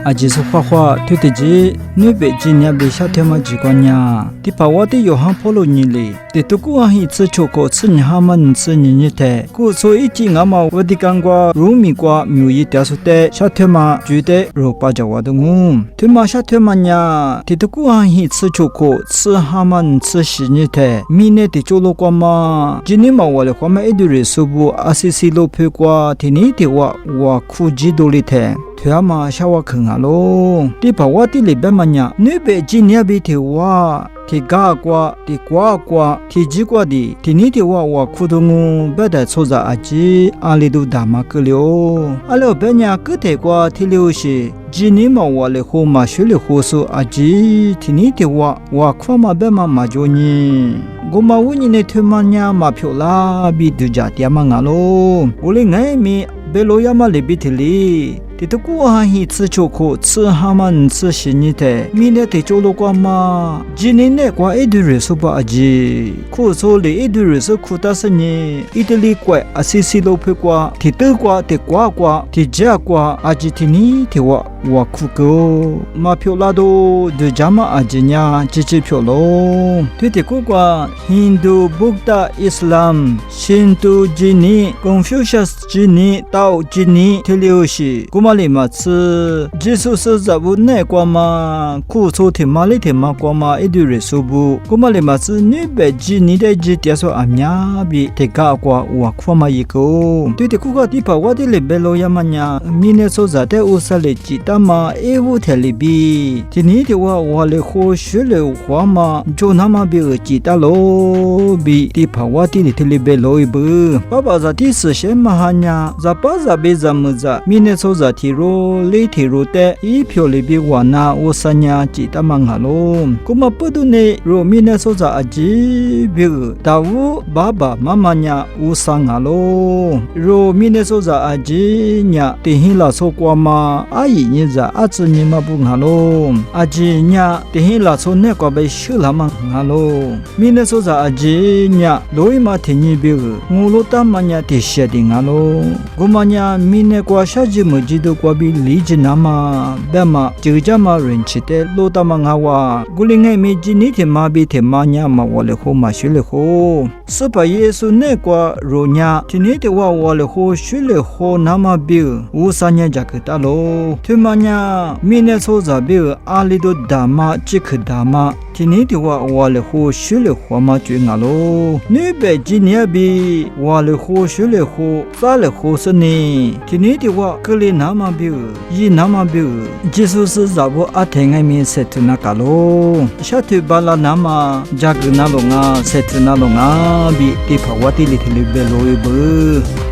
阿吉是画画，对得起，你北京那边夏天嘛几个呀？你把我的有行跑路你哩，你都过完一次出国，吃你哈嘛你吃你的，过所以今俺嘛我的干瓜、糯米瓜、苗一点数的，夏天嘛觉得肉巴着我的我，对嘛夏天嘛呀，你都过完一次出国，吃哈嘛你吃西你的，明年的走路瓜嘛，今年嘛我的话嘛一堆人说不，阿西西路陪瓜，天天的我苦几多哩的。推阿妈小娃看下咯，你把我的里边嘛呀，你别今年别提我，提嘎瓜，提瓜瓜，提几瓜的，提你的我苦的我，别得错在阿吉阿里都大马个了，阿了别人个提瓜提了些，今年嘛我的后嘛学了后说阿吉，提你的我苦嘛别嘛就你。我嘛问你那推嘛呀嘛漂啦，比度假店嘛阿咯，我嘞爱咪别罗亚嘛里比提哩。你都过完一次出国，吃哈嘛你吃西你的，明年得走路瓜嘛，今年呢瓜一堆人说不阿吉，苦说哩一堆人说苦大是你，一堆里怪阿西西路配瓜，提豆瓜提瓜瓜提加瓜阿吉提你提我苦个，嘛漂拉都对家嘛阿吉呀，直接漂咯，对的过瓜，Hindu、Buddha、Islam、新都吉尼、Confucius 吉尼、道吉尼，提了些，古嘛里嘛吃，耶稣是在屋内瓜嘛，苦说提嘛里提嘛瓜嘛，一堆人说不，古嘛里嘛吃，你别吉尼的吉点说阿娘比提嘎瓜我苦嘛一个，对的过个地方我的里边罗呀嘛呀，明年说在的乌萨里吉。那么，屋台里边，今年的我来学学了话嘛，就那么别记得喽，比地方我的里边老一步，爸爸在第四线嘛哈呀，在巴在别在么子，明年说在提罗里提罗的，一票里边我那我三呀记得嘛哈喽，那么不多呢，若明年说在阿吉别，大屋爸爸妈妈呀我三哈喽，若明年说在阿吉呀，电信拉说过嘛，阿姨。你在阿子你嘛不哈喽，阿吉呀，等下拉出那个被修了嘛哈喽，明天说在阿吉呀，罗伊嘛听你别个，我罗大嘛呀得写的哈喽，我嘛呀明天过下季么记得过比理解那嘛，别嘛就这么人气的罗大嘛哈哇，我另外没记你天嘛比天嘛呀嘛我来好嘛学来好，是把耶稣那个罗呀，天天的我来好学来好那么别，我三年加个大喽。对嘛呀，明年说在别阿里都大嘛，即可大嘛。今年的我来学学了活嘛就伢咯。你别今年比我来学学了活，咋来学是呢？今年的个里那么别，一那么别，就是在我阿天爱面设置那个咯。下头巴拉那么加个那龙啊，设置那龙啊，比地方我地里头里边罗一波。